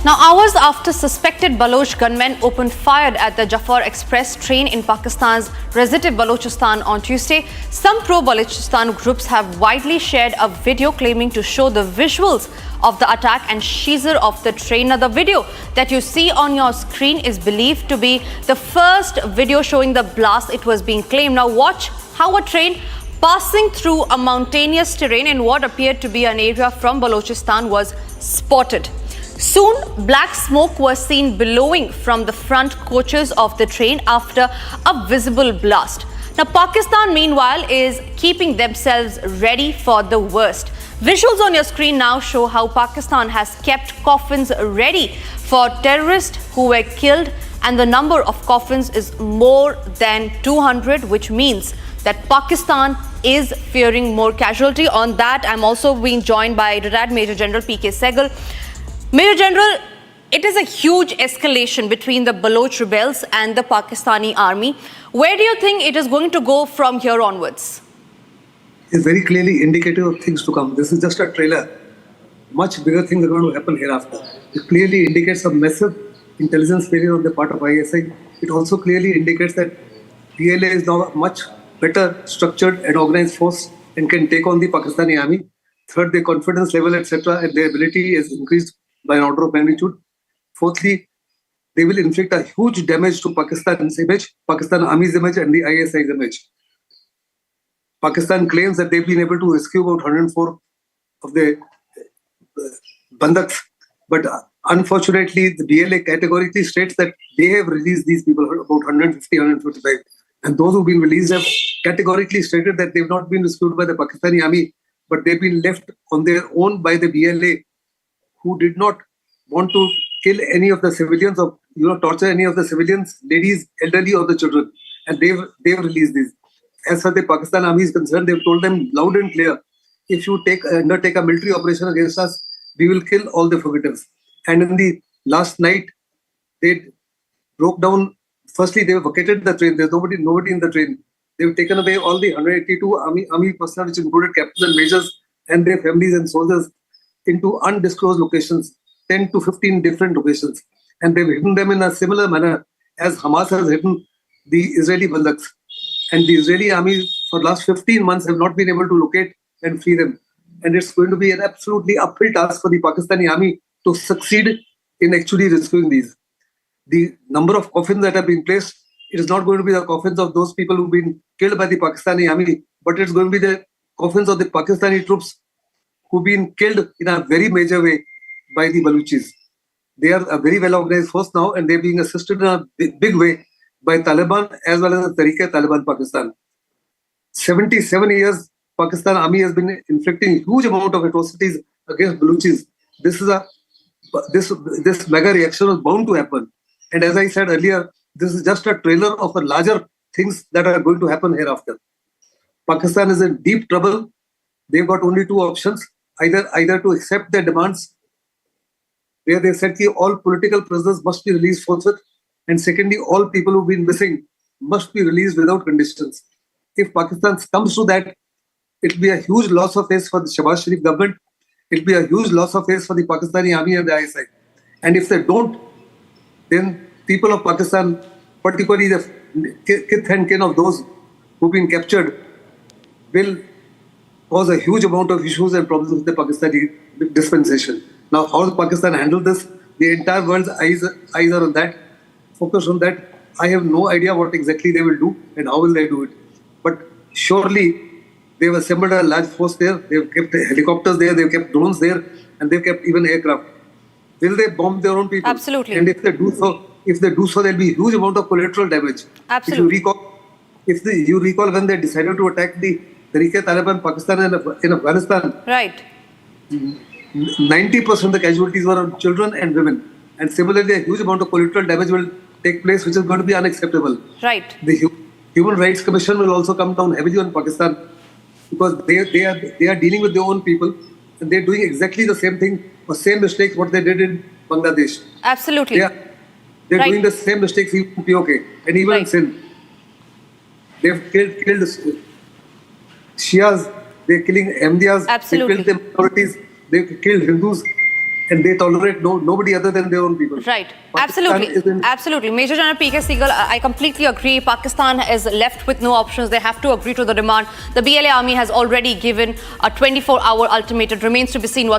Now, hours after suspected Baloch gunmen opened fire at the Jaffar Express train in Pakistan's resident Balochistan on Tuesday, some pro-Balochistan groups have widely shared a video claiming to show the visuals of the attack and seizure of the train. Now, the video that you see on your screen is believed to be the first video showing the blast. It was being claimed. Now, watch how a train passing through a mountainous terrain in what appeared to be an area from Balochistan was spotted. Soon, black smoke was seen billowing from the front coaches of the train after a visible blast. Now, Pakistan, meanwhile, is keeping themselves ready for the worst. Visuals on your screen now show how Pakistan has kept coffins ready for terrorists who were killed, and the number of coffins is more than 200, which means that Pakistan is fearing more casualty. On that, I'm also being joined by retired Major General P.K. Sehgal. Major General, it is a huge escalation between the Baloch rebels and the Pakistani army. Where do you think it is going to go from here onwards? It's very clearly indicative of things to come. This is just a trailer. Much bigger things are going to happen hereafter. It clearly indicates a massive intelligence failure on the part of ISI. It also clearly indicates that PLA is now a much better structured and organized force and can take on the Pakistani army. Third, their confidence level, etc., and their ability is increased by an order of magnitude. Fourthly, they will inflict a huge damage to Pakistan's image, Pakistan Army's image, and the ISI's image. Pakistan claims that they've been able to rescue about 104 of the bandaks, but unfortunately, the BLA categorically states that they have released these people, about 150, 155. And those who've been released have categorically stated that they've not been rescued by the Pakistani army, but they've been left on their own by the BLA, who did not want to kill any of the civilians or torture any of the civilians, ladies, elderly, or the children. And they've released these. As far as the Pakistan army is concerned, they've told them loud and clear, if you undertake a military operation against us, we will kill all the fugitives. And in the last night, they broke down. Firstly, they vacated the train. There's nobody in the train. They've taken away all the 182 army personnel, which included captains and majors and their families and soldiers, into undisclosed locations, 10 to 15 different locations. And they've hidden them in a similar manner as Hamas has hidden the Israeli bandaks. And the Israeli army for the last 15 months have not been able to locate and free them. And it's going to be an absolutely uphill task for the Pakistani army to succeed in actually rescuing these. The number of coffins that have been placed, it is not going to be the coffins of those people who've been killed by the Pakistani army, but it's going to be the coffins of the Pakistani troops who've been killed in a very major way by the Balochis. They are a very well-organized force now, and they're being assisted in a big way by Taliban as well as the Taliban Pakistan. 77 years, Pakistan army has been inflicting huge amount of atrocities against Balochis. This mega reaction was bound to happen. And as I said earlier, this is just a trailer of the larger things that are going to happen hereafter. Pakistan is in deep trouble. They've got only two options, either to accept their demands, where they said that all political prisoners must be released forthwith, and secondly, all people who've been missing must be released without conditions. If Pakistan comes to that, it will be a huge loss of face for the Shahbaz Sharif government. It will be a huge loss of face for the Pakistani army and the ISI. And if they don't, then people of Pakistan, particularly the kith and kin of those who've been captured, will cause a huge amount of issues and problems with the Pakistani dispensation. Now, how will Pakistan handle this? The entire world's eyes are on that, focused on that. I have no idea what exactly they will do and how will they do it. But surely they've assembled a large force there. They've kept helicopters there. They've kept drones there, and they've kept even aircraft. Will they bomb their own people? Absolutely. And if they do so, there'll be a huge amount of collateral damage. Absolutely. If you recall when they decided to attack the Taliban Pakistan in Afghanistan, right, 90% of the casualties were on children and women. And similarly, a huge amount of collateral damage will take place, which is going to be unacceptable. Right. The Human Rights Commission will also come down heavily on Pakistan, because they are dealing with their own people, and they're doing exactly the same thing or same mistakes what they did in Bangladesh. Absolutely. They're doing the same mistakes in POK and even in Sindh. They've killed Shias, they're killing Ahmadiyas, they killed the minorities, they've killed Hindus, and they tolerate nobody other than their own people. Right. Pakistan is in- Absolutely. Major General P.K. Sehgal, I completely agree. Pakistan is left with no options. They have to agree to the demand. The BLA army has already given a 24-hour ultimatum. It remains to be seen what